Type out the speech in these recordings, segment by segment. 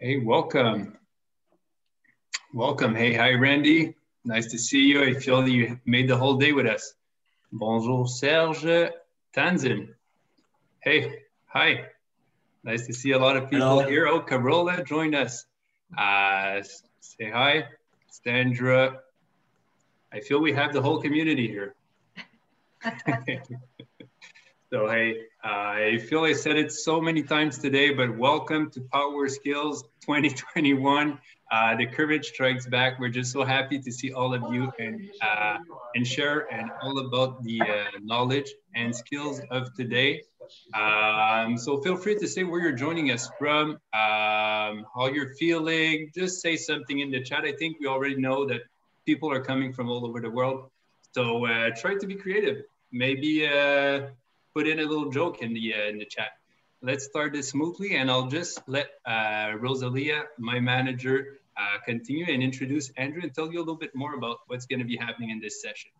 Hey, welcome. Welcome. Hey, hi, Randy. Nice to see you. I feel you made the whole day with us. Bonjour, Serge Tanzin. Hey, hi. Nice to see a lot of people Hello. here. Oh, Carola joined us. Say hi, Sandra. I feel we have the whole community here. So, hey, I feel I said it so many times today, but welcome to PowerSkills 2021. The courage strikes back. We're just so happy to see all of you and share and all about the knowledge and skills of today. So feel free to say where you're joining us from, how you're feeling. Just say something in the chat. I think we already know that people are coming from all over the world. So try to be creative. Maybe put in a little joke in the chat. Let's start this smoothly, and I'll just let Rosalia, my manager, continue and introduce Andrew and tell you a little bit more about what's going to be happening in this session.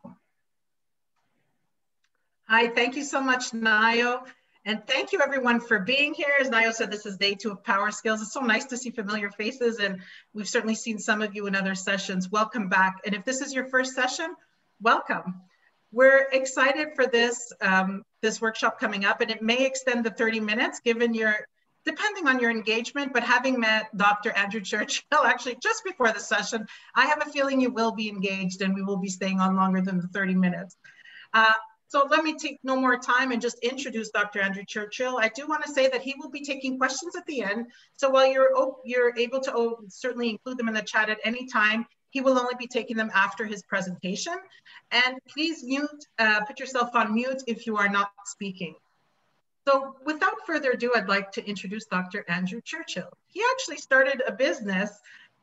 Hi, thank you so much, Nayo. And thank you everyone for being here. As Nayo said, this is day 2 of PowerSkills. It's so nice to see familiar faces, and we've certainly seen some of you in other sessions. Welcome back. And if this is your first session, welcome. We're excited for this, this workshop coming up, and it may extend to 30 minutes depending on your engagement, but having met Dr. Andrew Churchill actually just before the session, I have a feeling you will be engaged and we will be staying on longer than the 30 minutes. So let me take no more time and just introduce Dr. Andrew Churchill. I do want to say that he will be taking questions at the end. So while you're able to certainly include them in the chat at any time, he will only be taking them after his presentation. And please put yourself on mute if you are not speaking. So without further ado, I'd like to introduce Dr. Andrew Churchill. He actually started a business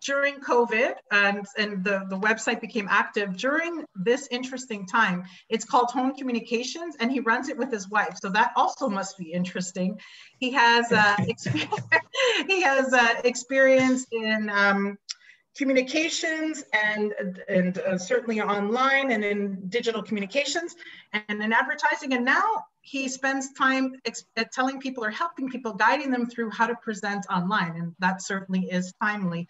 during COVID, and the website became active during this interesting time. It's called Home Communications, and he runs it with his wife. So that also must be interesting. He has experience in communications and certainly online and in digital communications and in advertising. And now he spends time telling people or helping people, guiding them through how to present online. And that certainly is timely.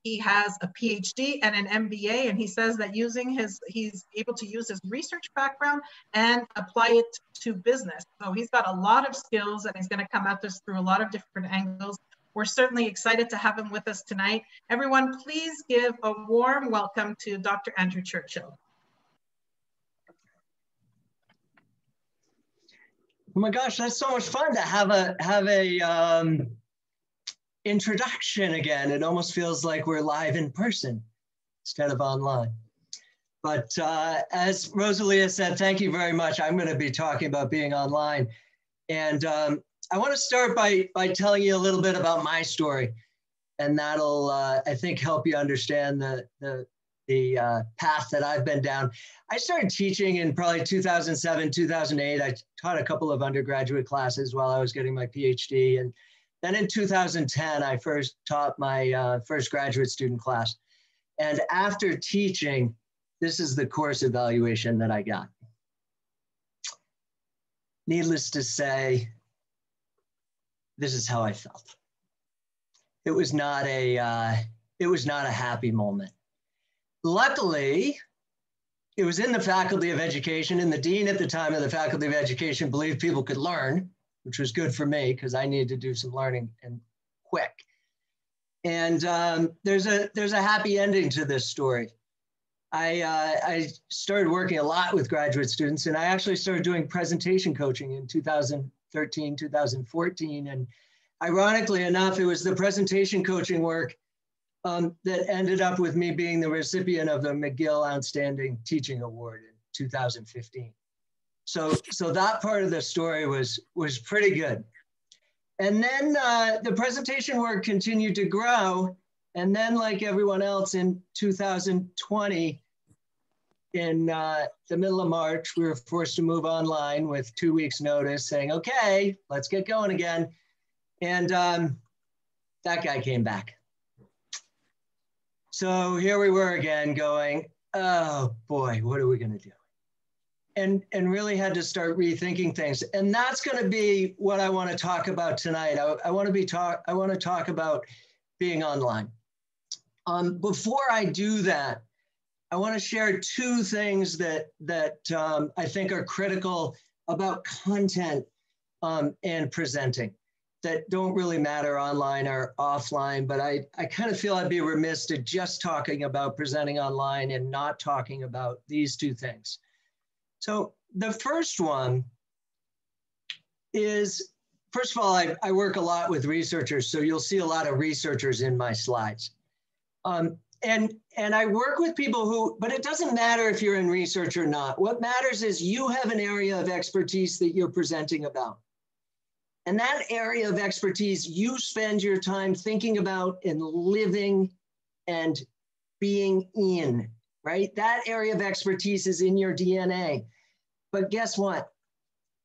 He has a PhD and an MBA, and he says that he's able to use his research background and apply it to business. So he's got a lot of skills, and he's going to come at this through a lot of different angles. We're certainly excited to have him with us tonight. Everyone, please give a warm welcome to Dr. Andrew Churchill. Oh my gosh, that's so much fun to have a introduction again. It almost feels like we're live in person instead of online. But as Rosalia said, thank you very much. I'm going to be talking about being online. And I want to start by telling you a little bit about my story. And that'll, I think, help you understand the path that I've been down. I started teaching in probably 2007, 2008. I taught a couple of undergraduate classes while I was getting my PhD. And then in 2010, I first taught my first graduate student class. And after teaching, this is the course evaluation that I got. Needless to say, this is how I felt. It was not a happy moment. Luckily, it was in the Faculty of Education, and the dean at the time of the Faculty of Education believed people could learn, which was good for me because I needed to do some learning and quick. And there's a happy ending to this story. I started working a lot with graduate students, and I actually started doing presentation coaching in 2013, 2014. And ironically enough, it was the presentation coaching work that ended up with me being the recipient of the McGill Outstanding Teaching Award in 2015. So that part of the story was pretty good. And then the presentation work continued to grow. And then, like everyone else, in 2020, in the middle of March, we were forced to move online with 2 weeks notice saying, okay, let's get going again. And that guy came back. So here we were again going, oh boy, what are we gonna do? And really had to start rethinking things. And that's gonna be what I wanna talk about tonight. I wanna talk about being online. Before I do that, I want to share two things that I think are critical about content and presenting that don't really matter online or offline, but I kind of feel I'd be remiss to just talking about presenting online and not talking about these two things. So the first one is, first of all, I work a lot with researchers, so you'll see a lot of researchers in my slides. And I work with people who, but it doesn't matter if you're in research or not. What matters is you have an area of expertise that you're presenting about. And that area of expertise, you spend your time thinking about and living and being in, right? That area of expertise is in your DNA. But guess what?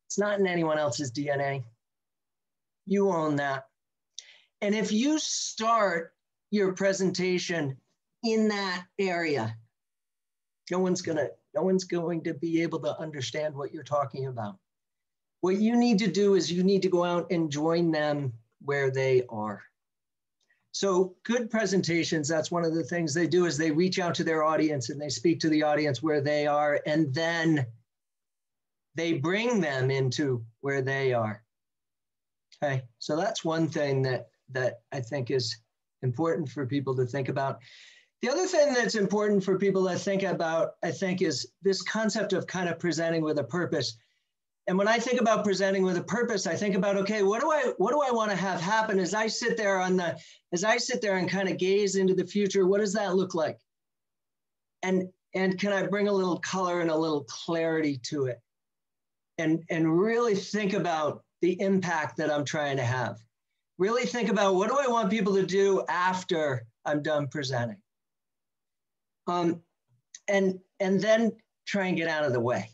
It's not in anyone else's DNA. You own that. And if you start your presentation in that area, no one's going to be able to understand what you're talking about. What you need to do is you need to go out and join them where they are. So good presentations, that's one of the things they do, is they reach out to their audience and they speak to the audience where they are, and then they bring them into where they are. Okay, so that's one thing that I think is important for people to think about. The other thing that's important for people to think about, I think, is this concept of kind of presenting with a purpose. And when I think about presenting with a purpose, I think about, okay, what do I want to have happen as I sit there and kind of gaze into the future? What does that look like? And can I bring a little color and a little clarity to it? And really think about the impact that I'm trying to have. Really think about, what do I want people to do after I'm done presenting? And then try and get out of the way,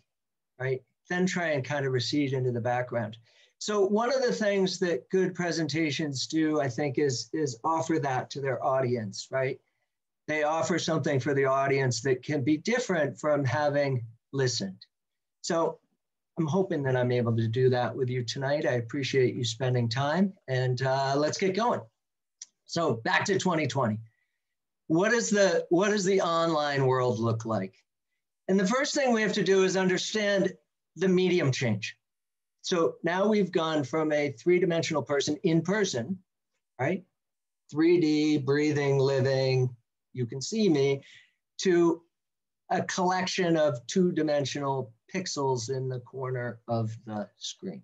right? Then try and kind of recede into the background. So one of the things that good presentations do, I think, is offer that to their audience, right? They offer something for the audience that can be different from having listened. So I'm hoping that I'm able to do that with you tonight. I appreciate you spending time, and let's get going. So back to 2020. What does the online world look like? And the first thing we have to do is understand the medium change. So now we've gone from a three-dimensional person in person, right? 3D, breathing, living, you can see me, to a collection of two-dimensional pixels in the corner of the screen.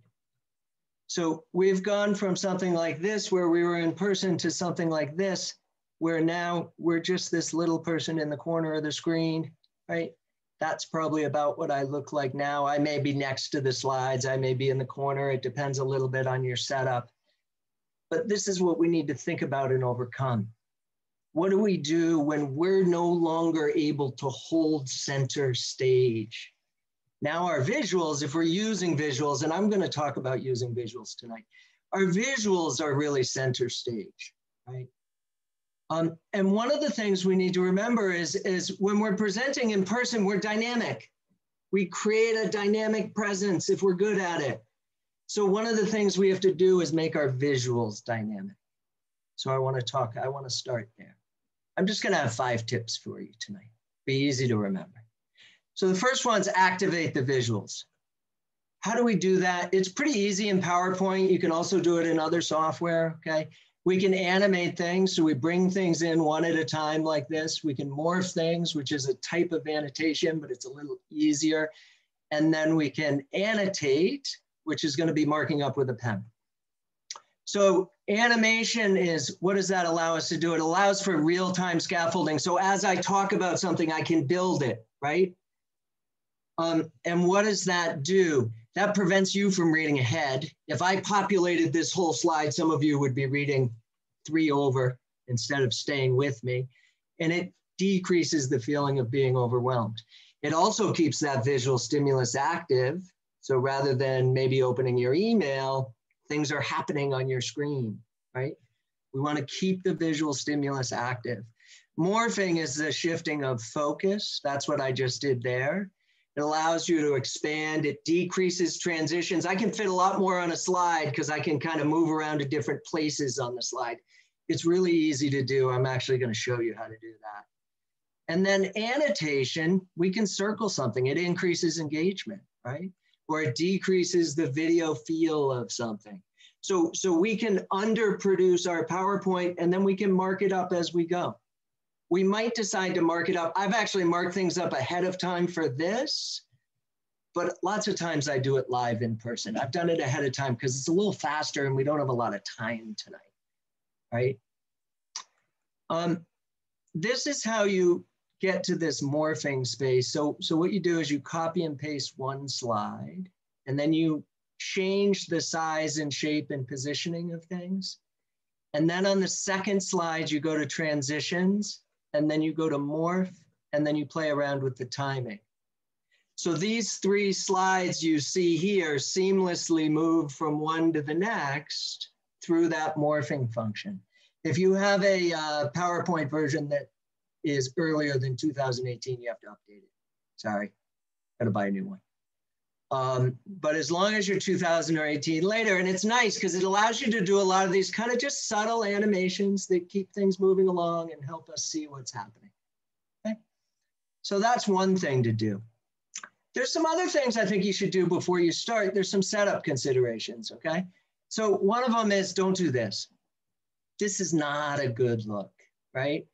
So we've gone from something like this, where we were in person, to something like this, where now we're just this little person in the corner of the screen, right? That's probably about what I look like now. I may be next to the slides. I may be in the corner. It depends a little bit on your setup. But this is what we need to think about and overcome. What do we do when we're no longer able to hold center stage? Now our visuals, if we're using visuals, and I'm going to talk about using visuals tonight, our visuals are really center stage, right? And one of the things we need to remember is when we're presenting in person, we're dynamic. We create a dynamic presence if we're good at it. So one of the things we have to do is make our visuals dynamic. So I want to start there. I'm just going to have 5 tips for you tonight. Be easy to remember. So the first one's activate the visuals. How do we do that? It's pretty easy in PowerPoint. You can also do it in other software, okay? We can animate things, so we bring things in one at a time like this. We can morph things, which is a type of annotation, but it's a little easier. And then we can annotate, which is going to be marking up with a pen. So animation is, what does that allow us to do? It allows for real-time scaffolding. So as I talk about something, I can build it, right? And what does that do? That prevents you from reading ahead. If I populated this whole slide, some of you would be reading 3 over instead of staying with me. And it decreases the feeling of being overwhelmed. It also keeps that visual stimulus active. So rather than maybe opening your email, things are happening on your screen, right? We want to keep the visual stimulus active. Morphing is the shifting of focus. That's what I just did there. It allows you to expand. It decreases transitions. I can fit a lot more on a slide because I can kind of move around to different places on the slide. It's really easy to do. I'm actually going to show you how to do that. And then annotation, we can circle something. It increases engagement, right? Or it decreases the video feel of something. So we can underproduce our PowerPoint and then we can mark it up as we go. We might decide to mark it up. I've actually marked things up ahead of time for this, but lots of times I do it live in person. I've done it ahead of time because it's a little faster and we don't have a lot of time tonight, right? This is how you get to this morphing space. So what you do is you copy and paste one slide, and then you change the size and shape and positioning of things. And then on the second slide, you go to transitions, and then you go to morph, and then you play around with the timing. So these 3 slides you see here seamlessly move from one to the next through that morphing function. If you have a PowerPoint version that is earlier than 2018, you have to update it. Sorry, gotta buy a new one. But as long as you're 2018 later, and it's nice because it allows you to do a lot of these kind of just subtle animations that keep things moving along and help us see what's happening. Okay? So that's one thing to do. There's some other things I think you should do before you start. There's some setup considerations, okay? So one of them is don't do this. This is not a good look, right?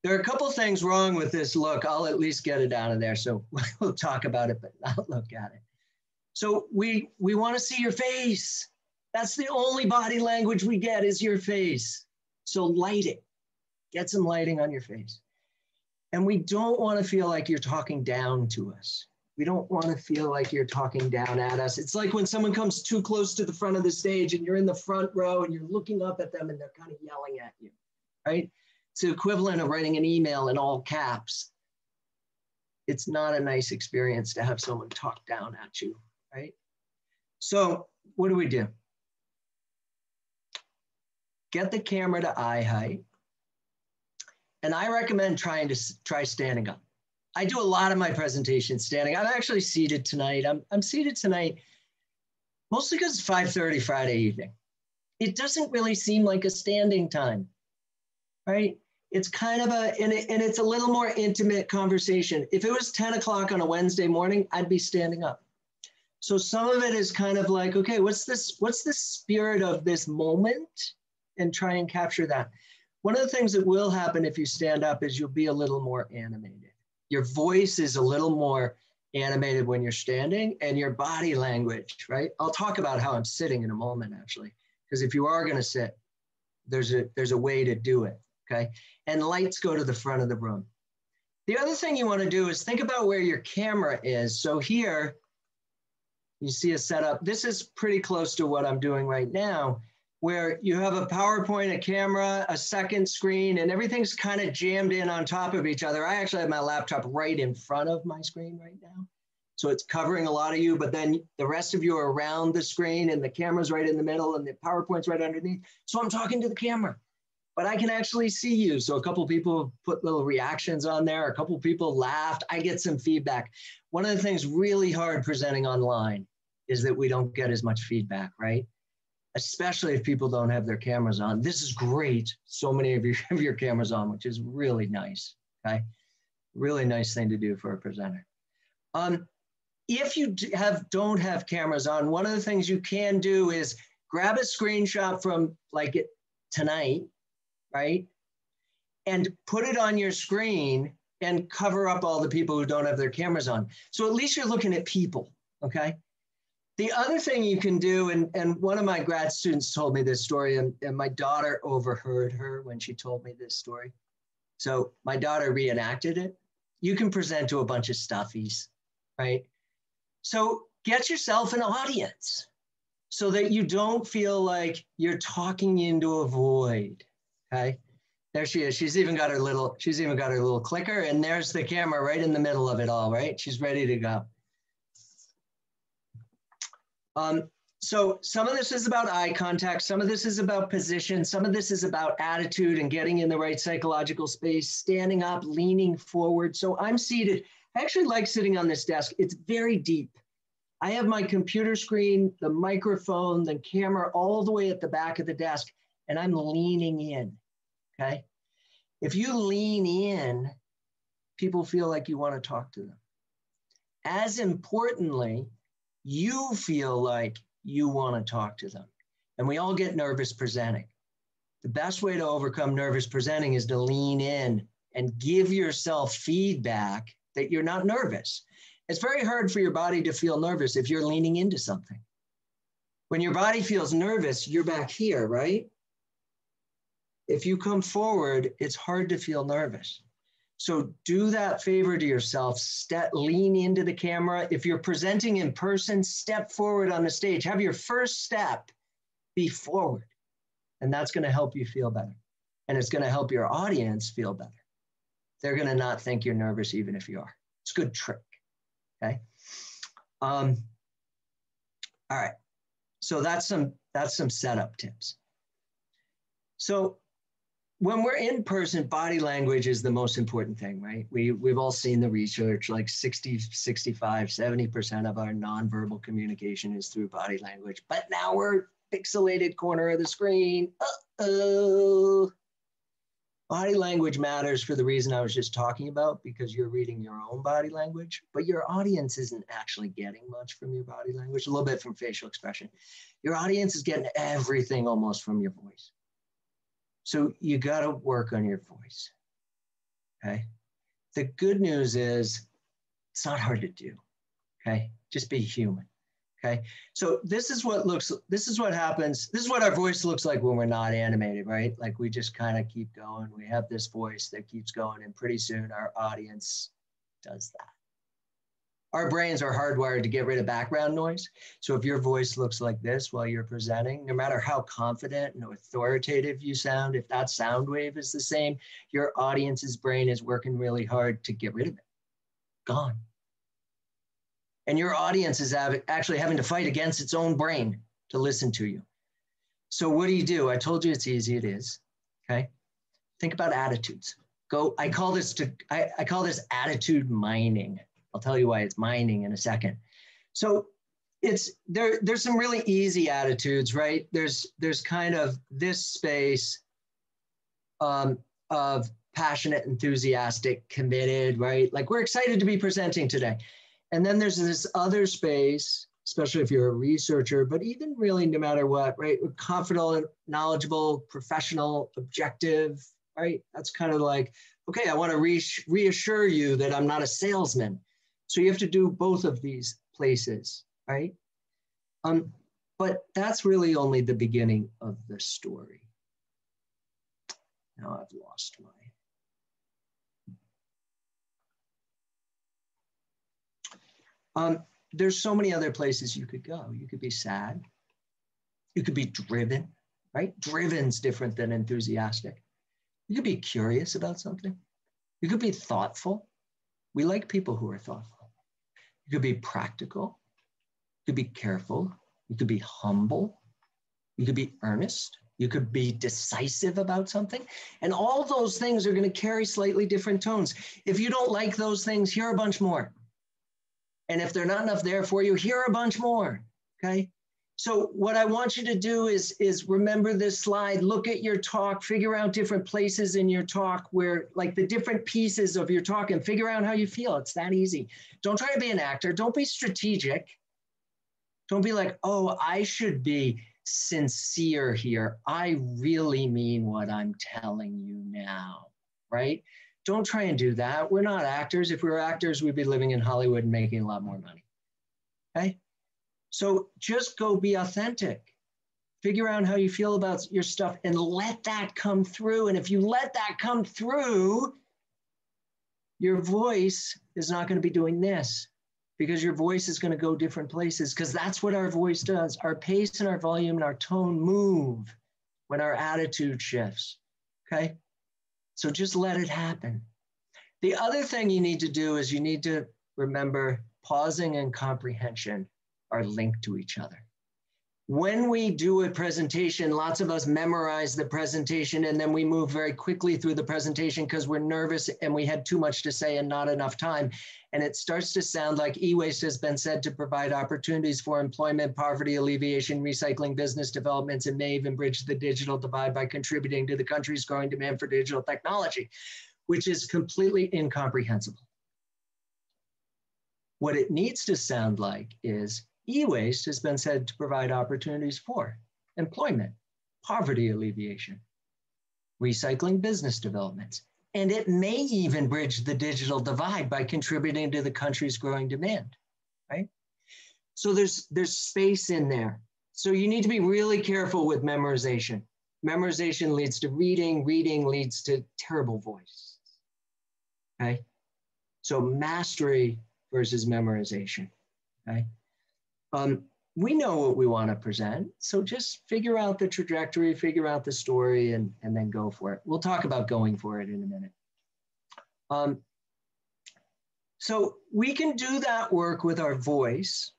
There are a couple things wrong with this look. I'll at least get it out of there. So we'll talk about it, but not look at it. So we want to see your face. That's the only body language we get is your face. So light it. Get some lighting on your face. And we don't want to feel like you're talking down to us. We don't want to feel like you're talking down at us. It's like when someone comes too close to the front of the stage and you're in the front row and you're looking up at them and they're kind of yelling at you, right? It's the equivalent of writing an email in all caps. It's not a nice experience to have someone talk down at you, right? So what do? Get the camera to eye height. And I recommend try standing up. I do a lot of my presentations standing. I'm actually seated tonight. I'm seated tonight mostly because it's 5:30 Friday evening. It doesn't really seem like a standing time, right? It's kind of and it's a little more intimate conversation. If it was 10 o'clock on a Wednesday morning, I'd be standing up. So some of it is kind of like, okay, what's the spirit of this moment? And try and capture that. One of the things that will happen if you stand up is you'll be a little more animated. Your voice is a little more animated when you're standing, and your body language, right? I'll talk about how I'm sitting in a moment, actually, because if you are going to sit, there's a way to do it, okay? And lights go to the front of the room. The other thing you want to do is think about where your camera is. So here, you see a setup. This is pretty close to what I'm doing right now, where you have a PowerPoint, a camera, a second screen, and everything's kind of jammed in on top of each other. I actually have my laptop right in front of my screen right now. So it's covering a lot of you, but then the rest of you are around the screen and the camera's right in the middle and the PowerPoint's right underneath. So I'm talking to the camera, but I can actually see you. So a couple of people put little reactions on there. A couple of people laughed. I get some feedback. One of the things really hard presenting online is that we don't get as much feedback, right? Especially if people don't have their cameras on. This is great. So many of you have your cameras on, which is really nice, okay? Really nice thing to do for a presenter. If you don't have cameras on, one of the things you can do is grab a screenshot from like tonight, right? And put it on your screen and cover up all the people who don't have their cameras on. So at least you're looking at people, okay? The other thing you can do, and one of my grad students told me this story, and my daughter overheard her when she told me this story. So my daughter reenacted it. You can present to a bunch of stuffies, right? So get yourself an audience so that you don't feel like you're talking into a void, okay? There she is. She's even got her little clicker, and there's the camera right in the middle of it all, right? She's ready to go. So some of this is about eye contact. Some of this is about position. Some of this is about attitude and getting in the right psychological space, standing up, leaning forward. So I'm seated. I actually like sitting on this desk. It's very deep. I have my computer screen, the microphone, the camera all the way at the back of the desk, and I'm leaning in. okay? If you lean in, people feel like you want to talk to them. As importantly, you feel like you want to talk to them. And we all get nervous presenting. The best way to overcome nervous presenting is to lean in and give yourself feedback that you're not nervous. It's very hard for your body to feel nervous if you're leaning into something. When your body feels nervous, you're back here, right? If you come forward, it's hard to feel nervous. So do that favor to yourself, lean into the camera. If you're presenting in person, step forward on the stage. Have your first step be forward. And that's going to help you feel better. And it's going to help your audience feel better. They're going to not think you're nervous even if you are. It's a good trick, okay? All right, so that's some setup tips. So when we're in person, body language is the most important thing, right? We've all seen the research, like 60, 65, 70% of our nonverbal communication is through body language. But now we're pixelated corner of the screen. Uh-oh. Body language matters for the reason I was just talking about, because you're reading your own body language, but your audience isn't actually getting much from your body language, a little bit from facial expression. Your audience is getting everything almost from your voice. So you got to work on your voice, okay? The good news is it's not hard to do, okay? Just be human, okay? So this is what happens. This is what our voice looks like when we're not animated, right? Like we just kind of keep going. We have this voice that keeps going, and pretty soon our audience does that. Our brains are hardwired to get rid of background noise. So if your voice looks like this while you're presenting, no matter how confident and authoritative you sound, if that sound wave is the same, your audience's brain is working really hard to get rid of it. Gone. And your audience is actually having to fight against its own brain to listen to you. So what do? I told you it's easy, it is, okay? Think about attitudes. I call this attitude mining. I'll tell you why it's mining in a second. So there's some really easy attitudes, right? There's kind of this space of passionate, enthusiastic, committed, right? Like we're excited to be presenting today. And then there's this other space, especially if you're a researcher, but even really no matter what, right? We're confident, knowledgeable, professional, objective, right? That's kind of like, okay, I want to reassure you that I'm not a salesman. So you have to do both of these places, right? But that's really only the beginning of the story. Now I've lost my... There's so many other places you could go. You could be sad. You could be driven, right? Driven's different than enthusiastic. You could be curious about something. You could be thoughtful. We like people who are thoughtful. You could be practical. You could be careful. You could be humble. You could be earnest. You could be decisive about something. And all those things are going to carry slightly different tones. If you don't like those things, here are a bunch more. And if they're not enough there for you, here are a bunch more, okay? So what I want you to do is remember this slide, look at your talk, figure out different places in your talk where, like the different pieces of your talk, and figure out how you feel. It's that easy. Don't try to be an actor. Don't be strategic. Don't be like, oh, I should be sincere here. I really mean what I'm telling you now, right? Don't try and do that. We're not actors. If we were actors, we'd be living in Hollywood and making a lot more money, okay? So just go be authentic. Figure out how you feel about your stuff and let that come through. And if you let that come through, your voice is not going to be doing this, because your voice is going to go different places, because that's what our voice does. Our pace and our volume and our tone move when our attitude shifts, okay? So just let it happen. The other thing you need to do is you need to remember pausing and comprehension are linked to each other. When we do a presentation, lots of us memorize the presentation and then we move very quickly through the presentation because we're nervous and we had too much to say and not enough time. And it starts to sound like e-waste has been said to provide opportunities for employment, poverty alleviation, recycling, business developments, and may even bridge the digital divide by contributing to the country's growing demand for digital technology, which is completely incomprehensible. What it needs to sound like is e-waste has been said to provide opportunities for employment, poverty alleviation, recycling, business developments, and it may even bridge the digital divide by contributing to the country's growing demand, right? So there's space in there. So you need to be really careful with memorization. Memorization leads to reading, reading leads to terrible voice, okay? So mastery versus memorization, okay? We know what we want to present, so just figure out the trajectory, figure out the story, and then go for it. We'll talk about going for it in a minute. So we can do that work with our voice.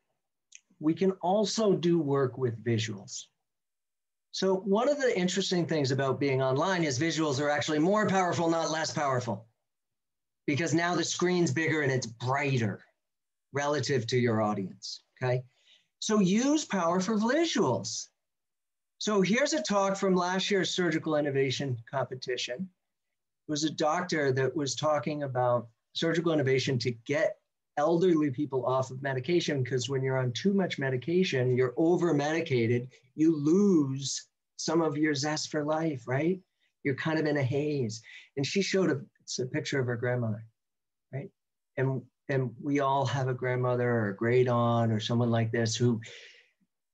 We can also do work with visuals. So one of the interesting things about being online is visuals are actually more powerful, not less powerful, because now the screen's bigger and it's brighter relative to your audience, okay? So use powerful visuals. So here's a talk from last year's surgical innovation competition. It was a doctor that was talking about surgical innovation to get elderly people off of medication, because when you're on too much medication, you're over-medicated, you lose some of your zest for life, right? You're kind of in a haze. And she showed it's a picture of her grandmother, right? And we all have a grandmother or a great aunt or someone like this who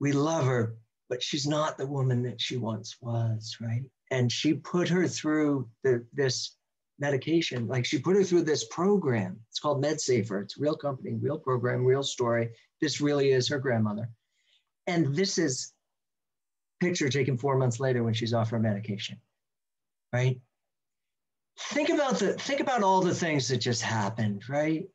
we love her, but she's not the woman that she once was, right? And she put her through this medication, like she put her through this program. It's called MedSafer. It's a real company, real program, real story. This really is her grandmother. And this is a picture taken 4 months later when she's off her medication, right? Think about all the things that just happened, right?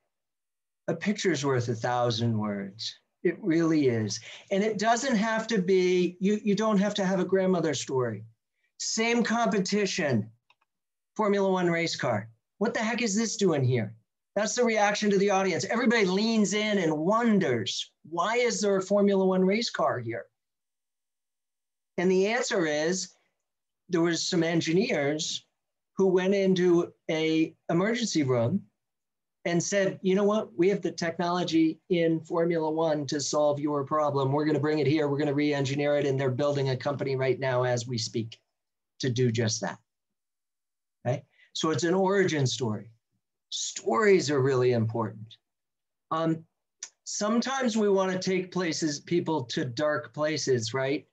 A picture's worth 1,000 words. It really is. And it doesn't have to be, you don't have to have a grandmother story. Same competition, Formula One race car. What the heck is this doing here? That's the reaction to the audience. Everybody leans in and wonders, why is there a Formula One race car here? And the answer is, there was some engineers who went into an emergency room and said, you know what, we have the technology in Formula One to solve your problem. We're going to bring it here. We're going to re-engineer it. And they're building a company right now as we speak to do just that. Okay? So it's an origin story. Stories are really important. Sometimes we want to take people to dark places, right?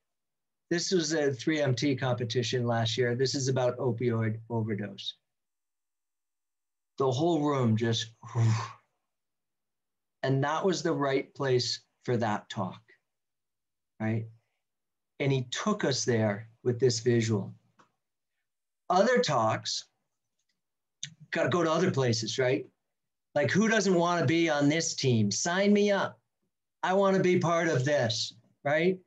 This was a 3MT competition last year. This is about opioid overdose. The whole room just, and that was the right place for that talk, right? And he took us there with this visual. Other talks, got to go to other places, right? Like, who doesn't want to be on this team? Sign me up. I want to be part of this, right?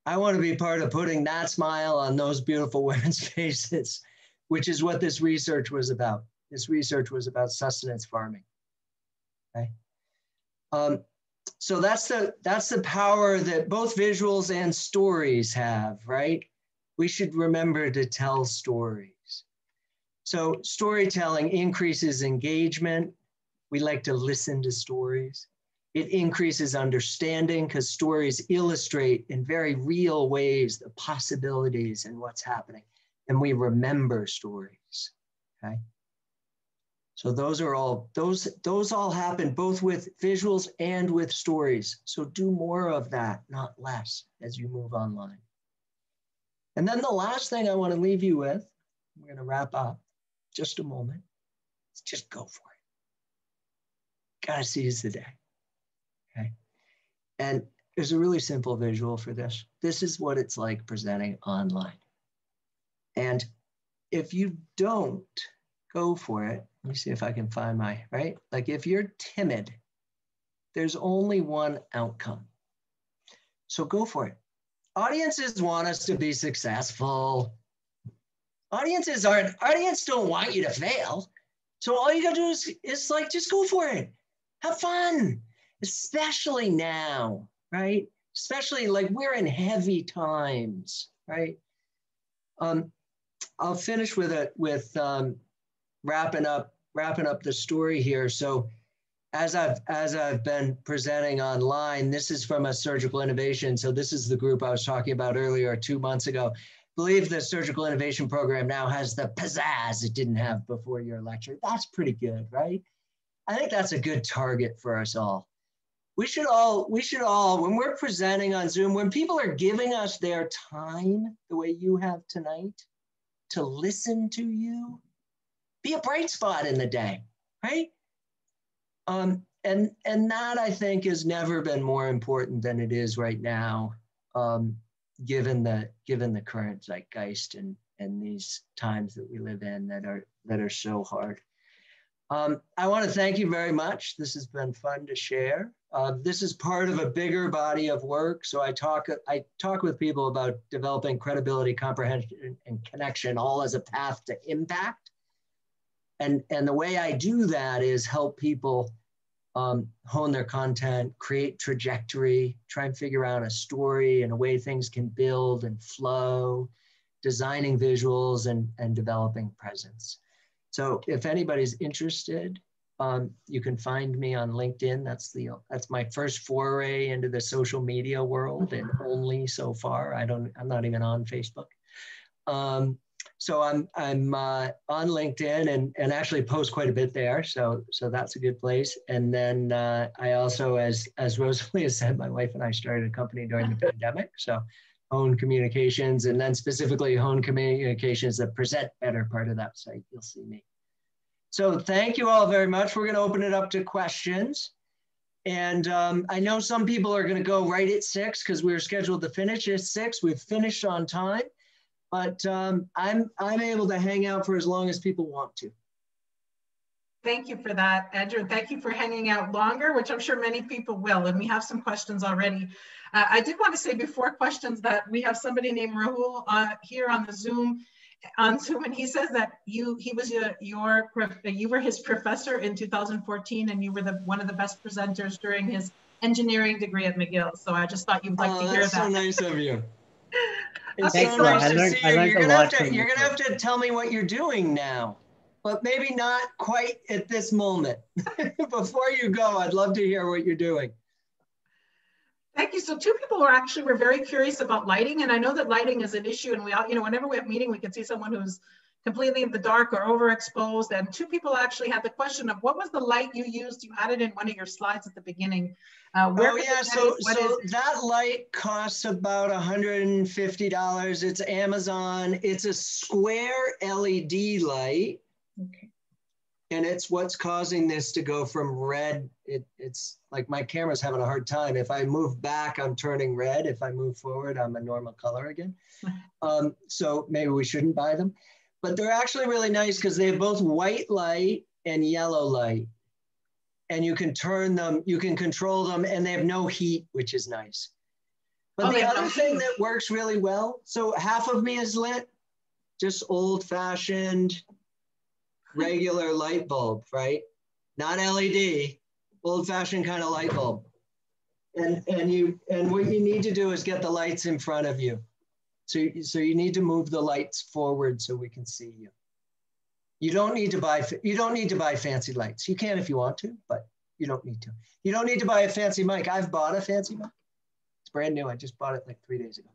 I want to be part of putting that smile on those beautiful women's faces, which is what this research was about. This research was about sustenance farming, okay? So that's the power that both visuals and stories have, right? We should remember to tell stories. So storytelling increases engagement. We like to listen to stories. It increases understanding because stories illustrate in very real ways the possibilities and what's happening. And we remember stories, okay? So those all happen both with visuals and with stories. So do more of that, not less, as you move online. And then the last thing I want to leave you with, we're going to wrap up just a moment. Let's just go for it. Gotta seize the day. Okay. And there's a really simple visual for this. This is what it's like presenting online. And if you don't go for it, let me see if I can find right? Like if you're timid, there's only one outcome. So go for it. audiences want us to be successful. Audience don't want you to fail. So all you gotta do is like, just go for it. Have fun, especially now, right? Especially like we're in heavy times, right? I'll finish with wrapping up the story here. So as I've been presenting online, this is from a Surgical Innovation. So this is the group I was talking about earlier 2 months ago. I believe the Surgical Innovation Program now has the pizzazz it didn't have before your lecture. That's pretty good, right? I think that's a good target for us all. We should all, when we're presenting on Zoom, when people are giving us their time the way you have tonight to listen to you, be a bright spot in the day, right? And that I think has never been more important than it is right now, given the current zeitgeist and these times that we live in that are so hard. I want to thank you very much. This has been fun to share. This is part of a bigger body of work. So I talk with people about developing credibility, comprehension, and connection, all as a path to impact. And the way I do that is help people hone their content, create trajectory, try and figure out a story and a way things can build and flow, designing visuals and developing presence. So if anybody's interested, you can find me on LinkedIn. That's my first foray into the social media world, and only so far. I'm not even on Facebook. So I'm on LinkedIn and actually post quite a bit there. So that's a good place. And then I also, as Rosalie has said, my wife and I started a company during the pandemic. So Hone Communications, and then specifically Hone Communications, that present better part of that site. You'll see me. So thank you all very much. We're going to open it up to questions. And I know some people are going to go right at 6 because we were scheduled to finish at 6. We've finished on time, but I'm able to hang out for as long as people want to. Thank you for that, Andrew. Thank you for hanging out longer, which I'm sure many people will. And we have some questions already. I did want to say before questions that we have somebody named Rahul here on the Zoom. And he says that you were his professor in 2014, and you were one of the best presenters during his engineering degree at McGill. So I just thought you'd like to hear that. That's so nice of you. It's okay, so so nice to see you. You're gonna have to tell me what you're doing now, but maybe not quite at this moment. Before you go, I'd love to hear what you're doing. Thank you. So 2 people were very curious about lighting, and I know that lighting is an issue, and we all, whenever we have a meeting, we can see someone who's completely in the dark or overexposed. And 2 people actually had the question of what was the light you used? You had it in one of your slides at the beginning. So that light costs about $150. It's Amazon. It's a square LED light. Okay. And it's what's causing this to go from red. It's like my camera's having a hard time. If I move back, I'm turning red. If I move forward, I'm a normal color again. So maybe we shouldn't buy them. But they're actually really nice because they have both white light and yellow light. And you can turn them, you can control them, and they have no heat, which is nice. But the other thing that works really well, so half of me is lit, just old-fashioned, regular light bulb, right? Not LED, old-fashioned kind of light bulb. And what you need to do is get the lights in front of you. So you need to move the lights forward so we can see you. You don't need to buy fancy lights. You can if you want to, but you don't need to. You don't need to buy a fancy mic. I've bought a fancy mic. It's brand new. I just bought it like 3 days ago.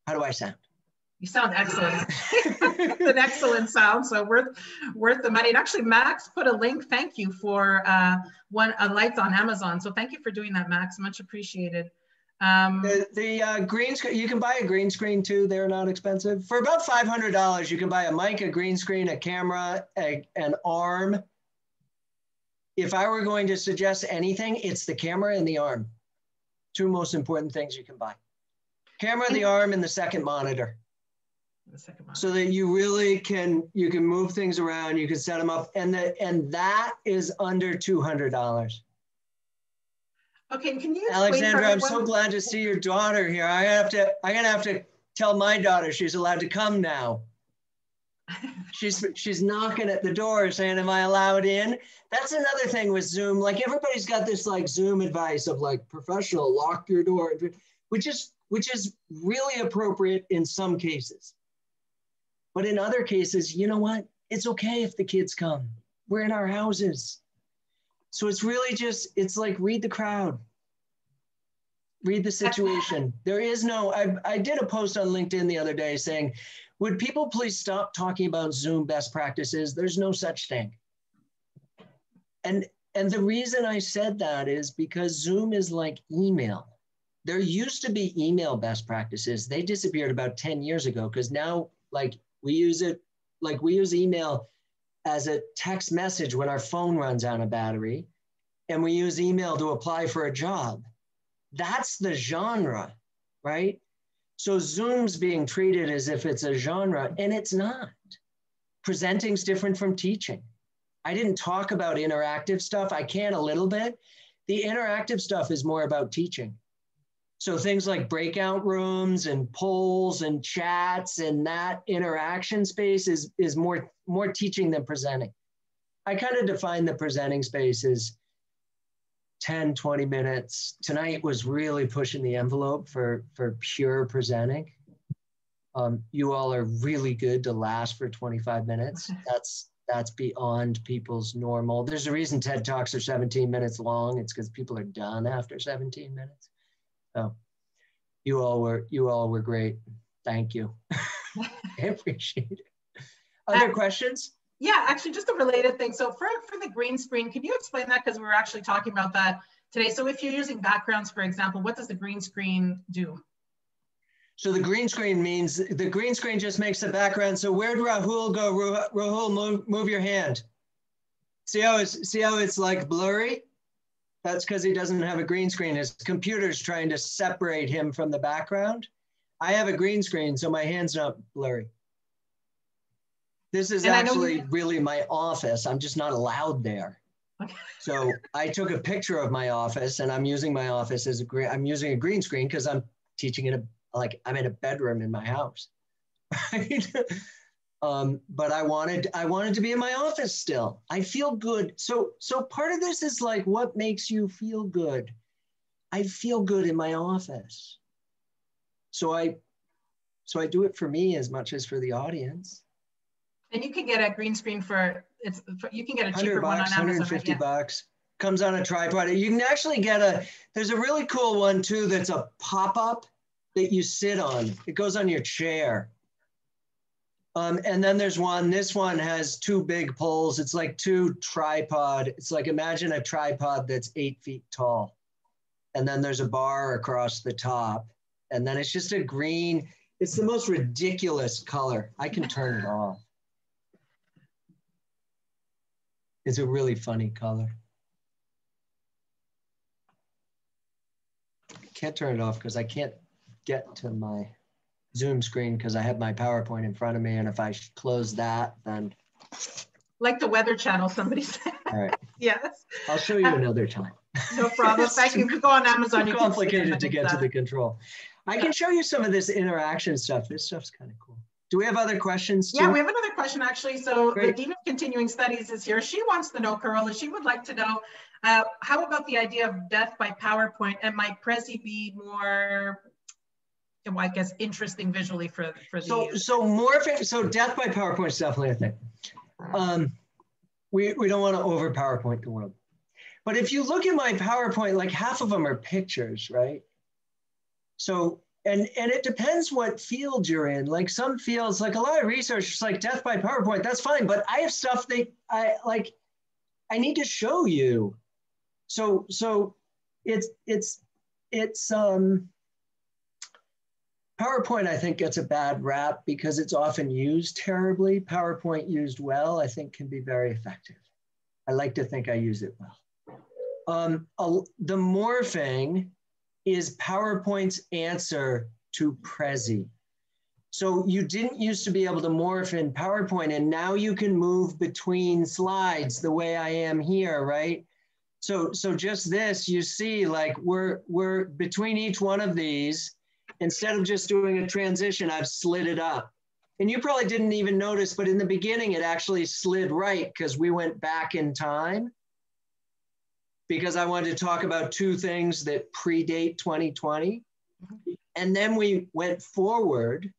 How do I sound? You sound excellent. It's an excellent sound, so worth the money. And actually, Max put a link. Thank you for a lights on Amazon. So thank you for doing that, Max. Much appreciated. The green screen, you can buy a green screen too. They're not expensive. For about $500, you can buy a mic, a green screen, a camera, an arm. If I were going to suggest anything, it's the camera and the arm. 2 most important things you can buy. Camera, the arm, and the second monitor. So that you really you can move things around, you can set them up, and that is under $200. Okay, can you explain Alexandra, I'm so glad to see your daughter here. I'm gonna have to tell my daughter she's allowed to come now. She's knocking at the door saying, am I allowed in? That's another thing with Zoom. Like everybody's got this like Zoom advice of like professional, lock your door, which is really appropriate in some cases. But in other cases, you know what? It's okay if the kids come. We're in our houses. So it's really just, it's like read the crowd. Read the situation. There is no, I did a post on LinkedIn the other day saying, would people please stop talking about Zoom best practices? There's no such thing. And the reason I said that is because Zoom is like email. There used to be email best practices. They disappeared about 10 years ago because now like we use email as a text message when our phone runs out of battery, and we use email to apply for a job. That's the genre, right? So Zoom's being treated as if it's a genre, and it's not. Presenting's different from teaching. I didn't talk about interactive stuff. I can a little bit. The interactive stuff is more about teaching. So things like breakout rooms and polls and chats and that interaction space is more teaching than presenting. I kind of define the presenting space as 10, 20 minutes. Tonight was really pushing the envelope for pure presenting. You all are really good to last for 25 minutes. That's beyond people's normal. There's a reason TED Talks are 17 minutes long. It's because people are done after 17 minutes. So you all were great. Thank you. I appreciate it. Other questions? Yeah, actually just a related thing. So for the green screen, can you explain that? Because we were actually talking about that today. So if you're using backgrounds, for example, what does the green screen do? So the green screen means, the green screen just makes the background. So where'd Rahul go? Rahul, move your hand. See how it's like blurry? That's because he doesn't have a green screen. His computer's trying to separate him from the background. I have a green screen, so my hand's not blurry. This is actually really my office. I'm just not allowed there. Okay. So I took a picture of my office, and I'm using my office as I'm using a green screen because I'm teaching in I'm in a bedroom in my house, right? But I wanted to be in my office still. I feel good. So part of this is like, what makes you feel good? I feel good in my office. So I do it for me as much as for the audience. And you can get a green screen you can get a cheaper one on Amazon. $150 bucks. Comes on a tripod. You can actually get there's a really cool one too that's a pop-up that you sit on. It goes on your chair. And then there's this one has two big poles. It's like it's like, imagine a tripod that's 8 feet tall. And then there's a bar across the top. And then it's just a green, it's the most ridiculous color. I can turn it off. It's a really funny color. I can't turn it off because I can't get to my Zoom screen because I have my PowerPoint in front of me. And if I close that, then. Like the Weather Channel, somebody said. All right. Yes. I'll show you another time. No problem. Thank you. You could go on Amazon. It's complicated to get to the control. I can show you some of this interaction stuff. This stuff's kind of cool. Do we have other questions too? Yeah, we have another question actually. So Great. The Dean of Continuing Studies is here. She wants to know, Carola, she would like to know, how about the idea of death by PowerPoint, and might Prezi be more, well, I guess, interesting visually for the So death by PowerPoint is definitely a thing. We don't want to over PowerPoint the world. But if you look at my PowerPoint, like half of them are pictures, right? So, and it depends what field you're in. Like some fields, like a lot of research, it's like death by PowerPoint, that's fine. But I have stuff that I need to show you. So it's PowerPoint, I think, gets a bad rap because it's often used terribly. PowerPoint used well, I think, can be very effective. I like to think I use it well. The morphing is PowerPoint's answer to Prezi. So you didn't used to be able to morph in PowerPoint, and now you can move between slides the way I am here, right? So just this, you see, like we're between each one of these, instead of just doing a transition, I've slid it up. And you probably didn't even notice, but in the beginning, it actually slid right because we went back in time, because I wanted to talk about two things that predate 2020. And then we went forward.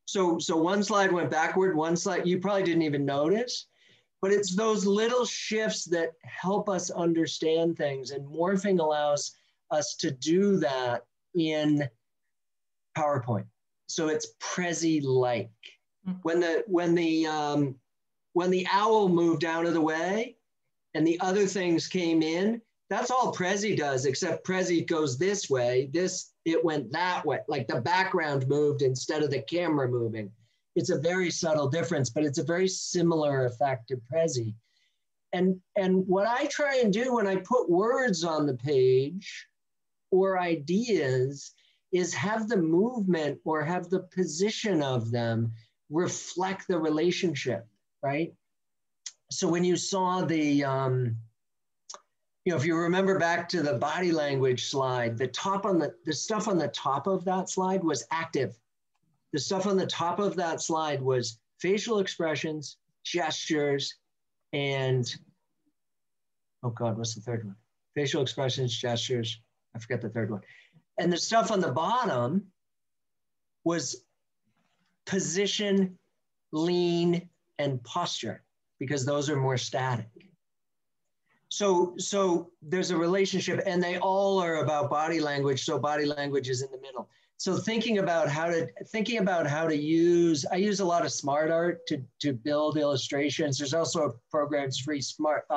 So one slide went backward, one slide, you probably didn't even notice, but it's those little shifts that help us understand things. And morphing allows us to do that in PowerPoint. So it's Prezi-like. When the owl moved out of the way and the other things came in, that's all Prezi does, except Prezi goes this way. It went that way, like the background moved instead of the camera moving. It's a very subtle difference, but it's a very similar effect to Prezi. And what I try and do when I put words on the page or ideas is have the movement or have the position of them reflect the relationship, right? So when you saw the, if you remember back to the body language slide, the stuff on the top of that slide was active. The stuff on the top of that slide was facial expressions, gestures, and, oh God, what's the third one? Facial expressions, gestures, I forget the third one. And the stuff on the bottom was position, lean, and posture, because those are more static. So there's a relationship, and they all are about body language. So body language is in the middle. So thinking about how to use, I use a lot of smart art to build illustrations. There's also a program, it's free, smart,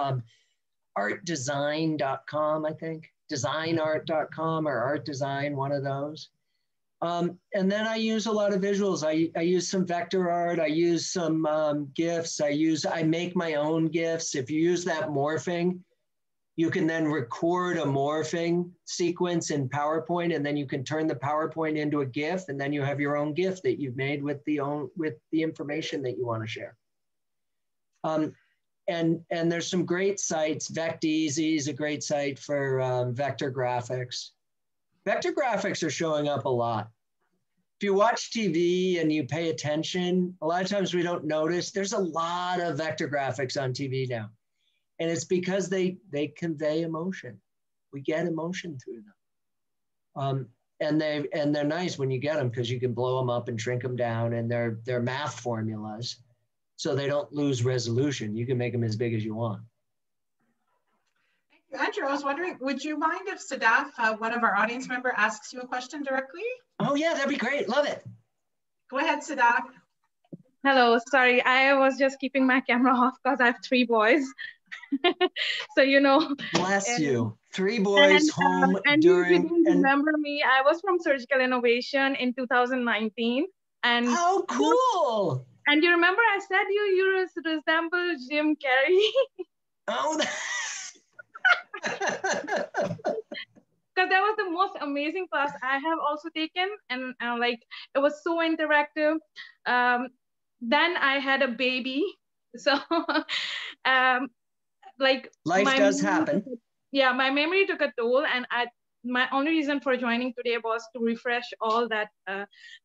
artdesign.com, I think, designart.com or art design, one of those. And then I use a lot of visuals. I use some vector art. I use some GIFs. I make my own GIFs. If you use that morphing, you can then record a morphing sequence in PowerPoint, and then you can turn the PowerPoint into a GIF, and then you have your own GIF that you've made with the information that you want to share. And there's some great sites. VectEasy is a great site for vector graphics. Vector graphics are showing up a lot. If you watch TV and you pay attention, a lot of times we don't notice. There's a lot of vector graphics on TV now. And it's because they convey emotion. We get emotion through them. And they're nice when you get them, because you can blow them up and shrink them down, and they're math formulas. So they don't lose resolution. You can make them as big as you want. Thank you, Andrew. I was wondering, would you mind if Sadaf, one of our audience member, asks you a question directly? Oh yeah, that'd be great. Love it. Go ahead, Sadaf. Hello, sorry, I was just keeping my camera off because I have 3 boys. So, Bless you. 3 boys home and during. If you don't remember me, I was from Surgical Innovation in 2019. And oh, cool. And you remember I said you resemble Jim Carrey? Oh, because that was the most amazing class I have also taken, and it was so interactive. Then I had a baby, so life does happen. Yeah, my memory took a toll, and my only reason for joining today was to refresh all that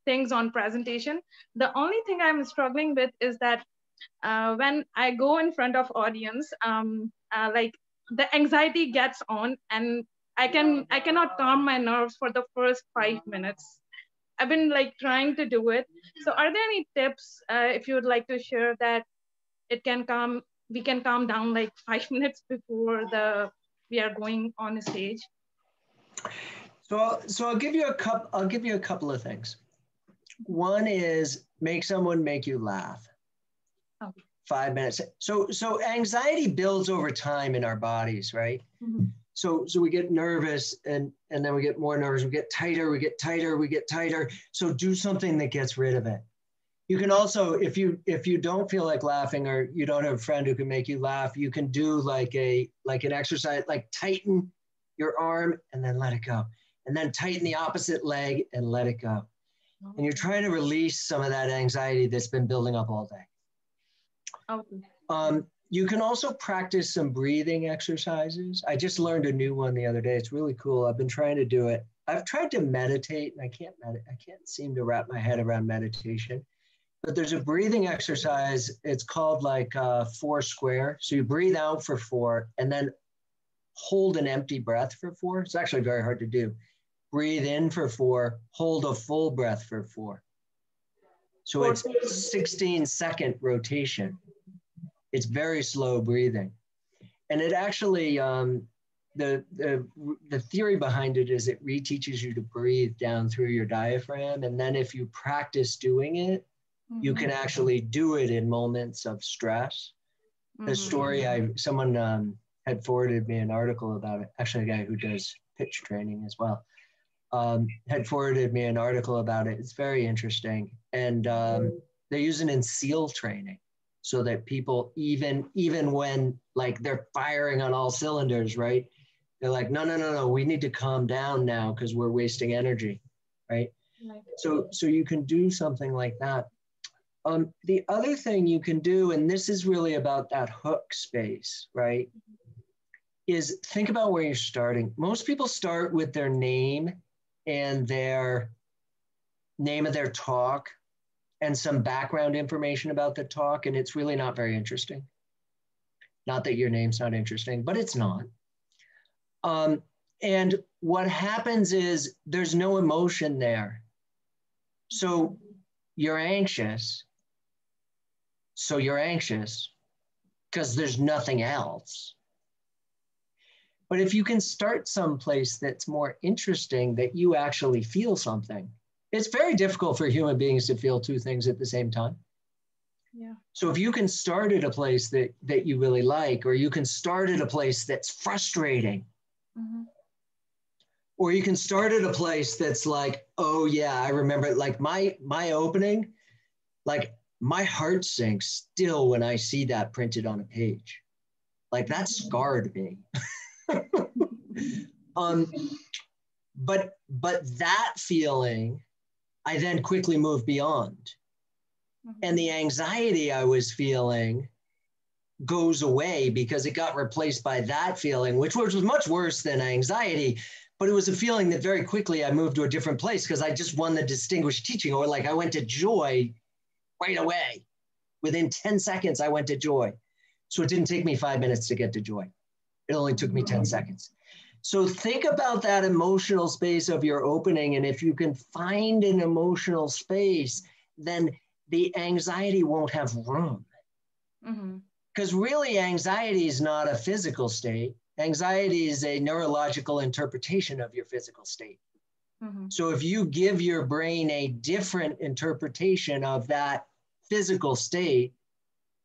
things on presentation. The only thing I'm struggling with is that when I go in front of audience, the anxiety gets on, and I cannot calm my nerves for the first 5 minutes. I've been trying to do it. So are there any tips if you would like to share that we can calm down 5 minutes before we are going on a stage? So I'll give you a couple of things. One is make someone make you laugh. Okay. 5 minutes. So anxiety builds over time in our bodies, right? Mm-hmm. So we get nervous, and then we get more nervous. We get tighter, we get tighter, we get tighter. So do something that gets rid of it. You can also, if you don't feel like laughing, or you don't have a friend who can make you laugh, you can do an exercise, tighten your arm and then let it go. And then tighten the opposite leg and let it go. And you're trying to release some of that anxiety that's been building up all day. Okay. You can also practice some breathing exercises. I just learned a new one the other day. It's really cool. I've been trying to do it. I've tried to meditate and I can't seem to wrap my head around meditation. But there's a breathing exercise. It's called like 4 square. So you breathe out for 4 and then hold an empty breath for 4. It's actually very hard to do. Breathe in for 4, hold a full breath for 4. So it's 16-second rotation. It's very slow breathing. And it actually, the theory behind it is it reteaches you to breathe down through your diaphragm. And then if you practice doing it, you can actually do it in moments of stress. The story, someone had forwarded me an article about it, actually a guy who does pitch training as well, had forwarded me an article about it. It's very interesting. And they use it in SEAL training so that people, even when like they're firing on all cylinders, right? They're like, no, we need to calm down now because we're wasting energy, right? So you can do something like that. The other thing you can do, and this is really about that hook space, right? Is think about where you're starting. Most people start with their name and their name of their talk and some background information about the talk, and it's really not very interesting. Not that your name's not interesting, but it's not. And what happens is there's no emotion there. So you're anxious. So you're anxious because there's nothing else. But if you can start someplace that's more interesting, that you actually feel something, it's very difficult for human beings to feel 2 things at the same time. Yeah. So if you can start at a place that you really like, or you can start at a place that's frustrating, or you can start at a place that's like, oh yeah, I remember it. Like my opening, like my heart sinks still when I see that printed on a page. Like that scarred me. But that feeling, I then quickly moved beyond. And the anxiety I was feeling goes away because it got replaced by that feeling, which was much worse than anxiety. But it was a feeling that very quickly I moved to a different place because I just won the distinguished teaching, or like I went to joy right away. Within 10 seconds, I went to joy. So it didn't take me 5 minutes to get to joy. It only took me 10 seconds. So think about that emotional space of your opening. And if you can find an emotional space, then the anxiety won't have room. Because really, anxiety is not a physical state. Anxiety is a neurological interpretation of your physical state. So if you give your brain a different interpretation of that physical state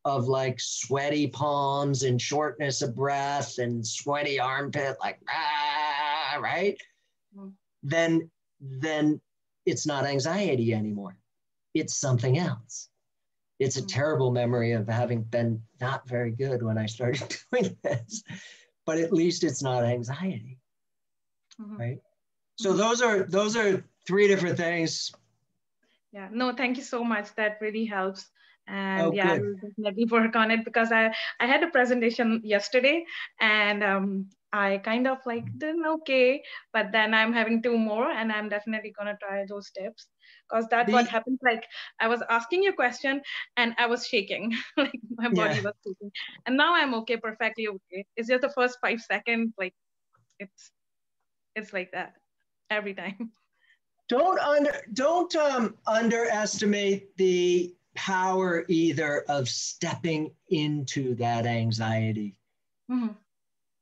of like sweaty palms and shortness of breath and sweaty armpit, like, right? Then it's not anxiety anymore. It's something else. It's a terrible memory of having been not very good when I started doing this, but at least it's not anxiety, right? So those are 3 different things. Yeah, no, thank you so much. That really helps. And yeah, I will definitely work on it because I had a presentation yesterday and I kind of like did okay, but then I'm having 2 more and I'm definitely going to try those tips because that's what happened. Like I was asking you a question and I was shaking, like my body was shaking, and now I'm okay, perfectly okay. It's just the first 5 seconds, like it's like that every time. Don't underestimate the power either of stepping into that anxiety.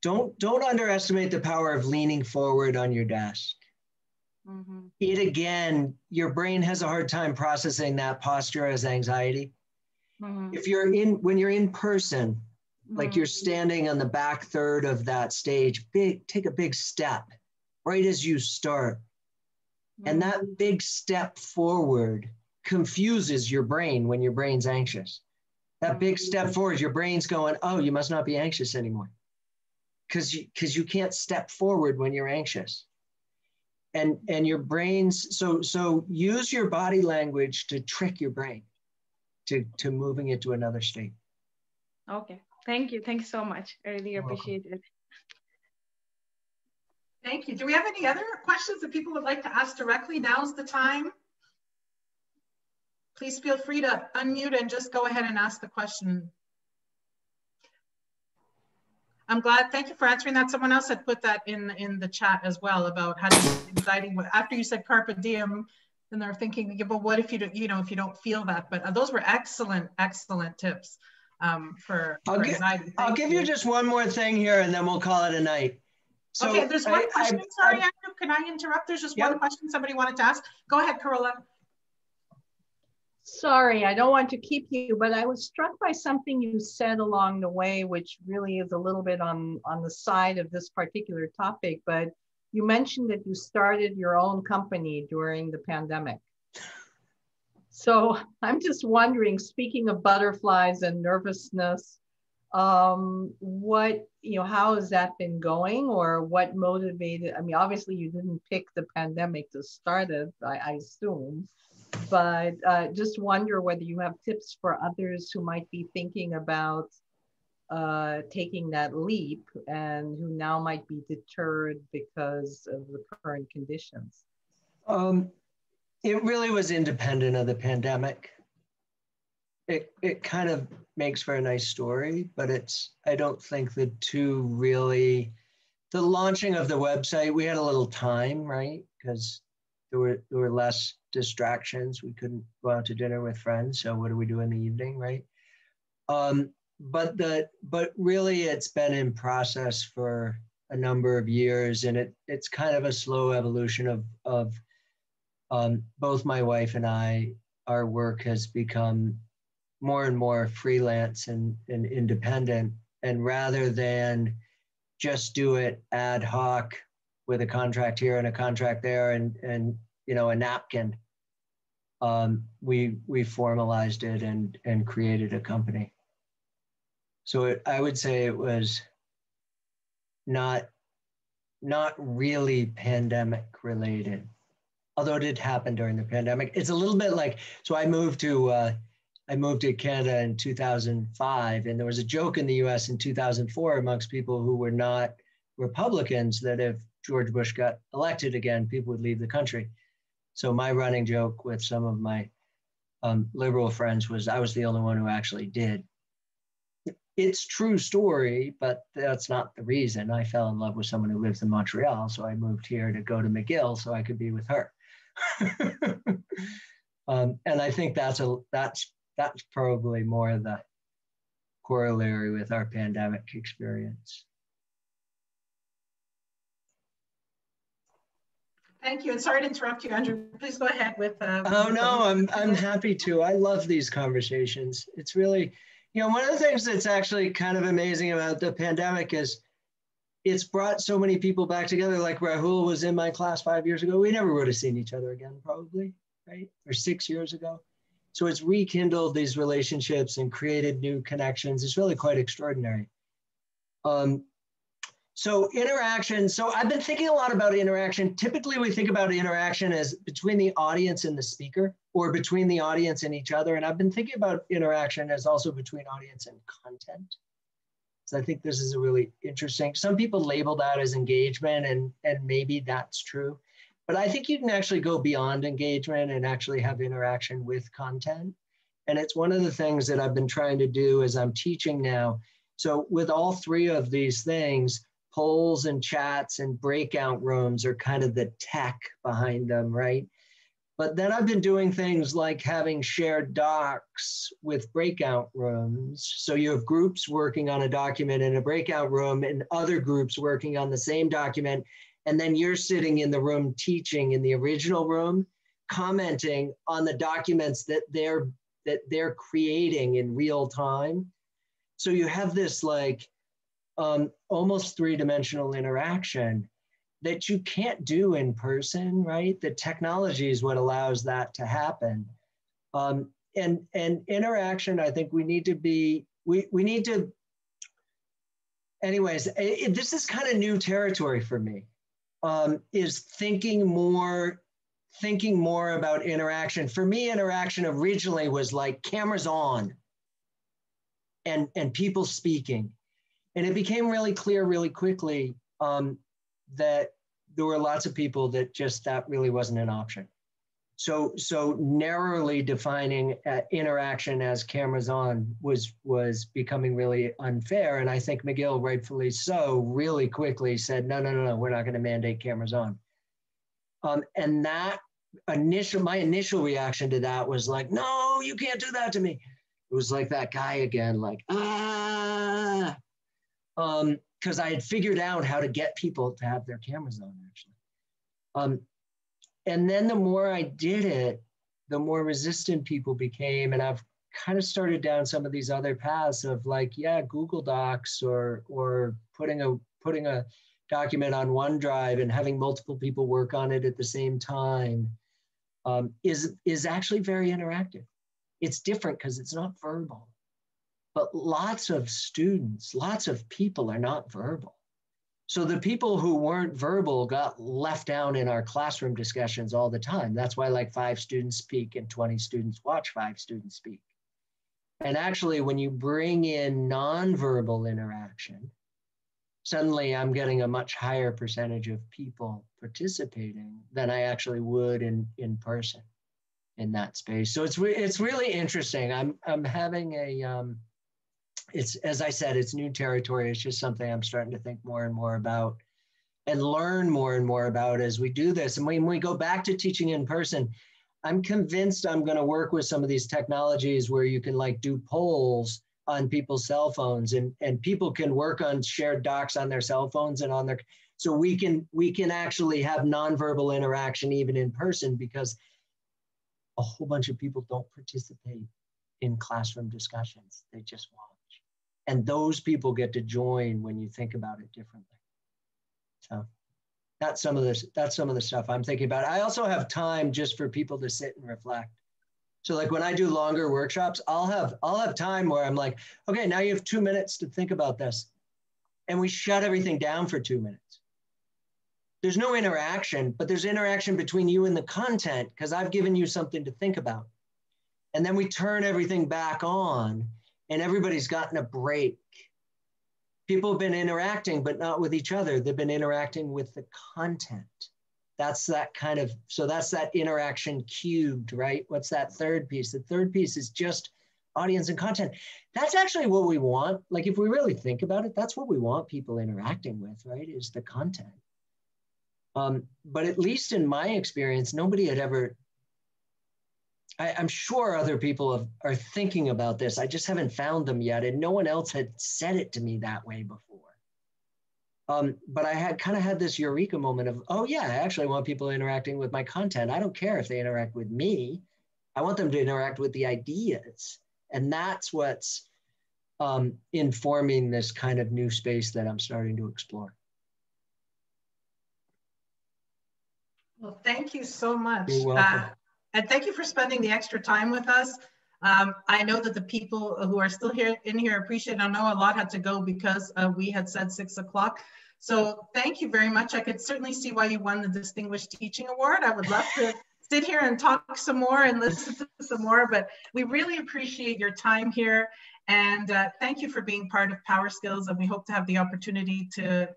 Don't underestimate the power of leaning forward on your desk. It again, your brain has a hard time processing that posture as anxiety. If when you're in person, like you're standing on the back third of that stage, take a big step right as you start. And that big step forward confuses your brain when your brain's anxious. That big step forward, your brain's going, oh, you must not be anxious anymore. Because you can't step forward when you're anxious. And your brain's, so use your body language to trick your brain to moving it to another state. Okay. Thank you. Thank you so much. I really appreciate it. Thank you. Do we have any other questions that people would like to ask directly? Now's the time. Please feel free to unmute and just go ahead and ask the question. I'm glad, thank you for answering that. Someone else had put that in the chat as well about how to be exciting. After you said carpe diem, then they're thinking, yeah, but what if you don't, if you don't feel that? But those were excellent, excellent tips for anxiety. I'll give you just one more thing here and then we'll call it a night. So okay, there's one question. Sorry, Andrew, can I interrupt? There's just one question somebody wanted to ask. Go ahead, Carola. Sorry, I don't want to keep you, but I was struck by something you said along the way, which really is a little bit on the side of this particular topic, but you mentioned that you started your own company during the pandemic. So I'm just wondering, speaking of butterflies and nervousness, what, how has that been going, or what motivated? I mean, obviously you didn't pick the pandemic to start it, I assume, but just wonder whether you have tips for others who might be thinking about taking that leap and who now might be deterred because of the current conditions. It really was independent of the pandemic. It kind of makes for a nice story, but I don't think the two really, the launching of the website, we had a little time, right? Because there were less distractions. We couldn't go out to dinner with friends. So what do we do in the evening, right? But really it's been in process for a number of years, and it's kind of a slow evolution of both my wife and I, our work has become more and more freelance and independent. And rather than just do it ad hoc with a contract here and a contract there and a napkin, we formalized it and created a company. So I would say it was not really pandemic related, although it did happen during the pandemic. It's a little bit like, so I moved to Canada in 2005, and there was a joke in the US in 2004 amongst people who were not Republicans that if George Bush got elected again, people would leave the country. So my running joke with some of my liberal friends was I was the only one who actually did. It's true story, but that's not the reason. I fell in love with someone who lives in Montreal, so I moved here to go to McGill so I could be with her. And I think that's probably more the corollary with our pandemic experience. Thank you, and sorry to interrupt you, Andrew. Please go ahead with. Oh no, I'm happy to. I love these conversations. It's really, one of the things that's actually kind of amazing about the pandemic is it's brought so many people back together. Like Rahul was in my class 5 years ago. We never would have seen each other again, probably, right? Or 6 years ago. So it's rekindled these relationships and created new connections. It's really quite extraordinary. So interaction, so I've been thinking a lot about interaction. Typically we think about interaction as between the audience and the speaker, or between the audience and each other. And I've been thinking about interaction as also between audience and content. So I think this is a really interesting, some people label that as engagement, and maybe that's true. But I think you can actually go beyond engagement and actually have interaction with content. And it's one of the things that I've been trying to do as I'm teaching now. So with all three of these things, polls and chats and breakout rooms are kind of the tech behind them, right? But then I've been doing things like having shared docs with breakout rooms. So you have groups working on a document in a breakout room and other groups working on the same document. And then you're sitting in the room teaching in the original room, commenting on the documents that they're creating in real time. So you have this like almost three-dimensional interaction that you can't do in person, right? The technology is what allows that to happen. And interaction, I think we need to be, we need to, anyways, this is kind of new territory for me, is thinking more about interaction. For me, interaction originally was like cameras on. and people speaking. And it became really clear really quickly that there were lots of people that just, that really wasn't an option. So narrowly defining interaction as cameras on was becoming really unfair. And I think McGill, rightfully so, really quickly said, no, we're not going to mandate cameras on. And that my initial reaction to that was like, no, you can't do that to me. It was like that guy again, like, because I had figured out how to get people to have their cameras on, actually. And then the more I did it, the more resistant people became. And I've kind of started down some of these other paths of like, yeah, Google Docs or putting a document on OneDrive and having multiple people work on it at the same time is actually very interactive. It's different because it's not verbal. But lots of students, lots of people are not verbal. So the people who weren't verbal got left down in our classroom discussions all the time. That's why like 5 students speak and 20 students watch 5 students speak. And actually, when you bring in nonverbal interaction, suddenly I'm getting a much higher percentage of people participating than I actually would in person in that space. So it's really interesting. I'm having a, it's, as I said, it's new territory. It's just something I'm starting to think more and more about and learn more and more about as we do this. And when we go back to teaching in person, I'm convinced I'm going to work with some of these technologies where you can like do polls on people's cell phones and people can work on shared docs on their cell phones and on their, so we can actually have nonverbal interaction even in person, because a whole bunch of people don't participate in classroom discussions. They just watch. And those people get to join when you think about it differently. So that's some of the stuff I'm thinking about. I also have time just for people to sit and reflect. So like when I do longer workshops, I'll have time where I'm like, okay, now you have 2 minutes to think about this. And we shut everything down for 2 minutes. There's no interaction, but there's interaction between you and the content because I've given you something to think about. And then we turn everything back on and everybody's gotten a break. People have been interacting, but not with each other. They've been interacting with the content. That's that kind of, so that's that interaction cubed, right? What's that third piece? The third piece is just audience and content. That's actually what we want. Like if we really think about it, that's what we want people interacting with, right? Is the content. But at least in my experience, nobody had ever, I'm sure other people are thinking about this. I just haven't found them yet. And no one else had said it to me that way before. But I had kind of had this eureka moment of, oh yeah, I actually want people interacting with my content. I don't care if they interact with me. I want them to interact with the ideas. And that's what's informing this kind of new space that I'm starting to explore. Well, thank you so much. You're welcome. And thank you for spending the extra time with us. I know that the people who are still here appreciate it. I know a lot had to go because we had said 6 o'clock. So thank you very much. I could certainly see why you won the Distinguished Teaching Award. I would love to sit here and talk some more and listen to some more, but we really appreciate your time here. And thank you for being part of PowerSkills. And we hope to have the opportunity to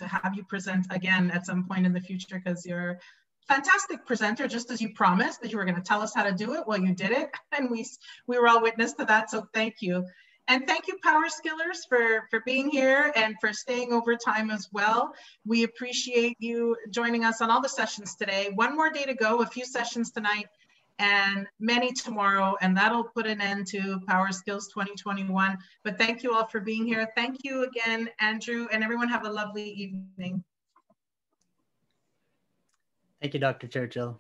have you present again at some point in the future, because you're fantastic presenter, just as you promised that you were going to tell us how to do it. Well, you did it, and we were all witness to that. So thank you. And thank you, PowerSkillers, for being here and for staying over time as well. We appreciate you joining us on all the sessions today. One more day to go, a few sessions tonight and many tomorrow, and that'll put an end to PowerSkills 2021. But thank you all for being here. Thank you again, Andrew, and everyone have a lovely evening. Thank you, Dr. Churchill.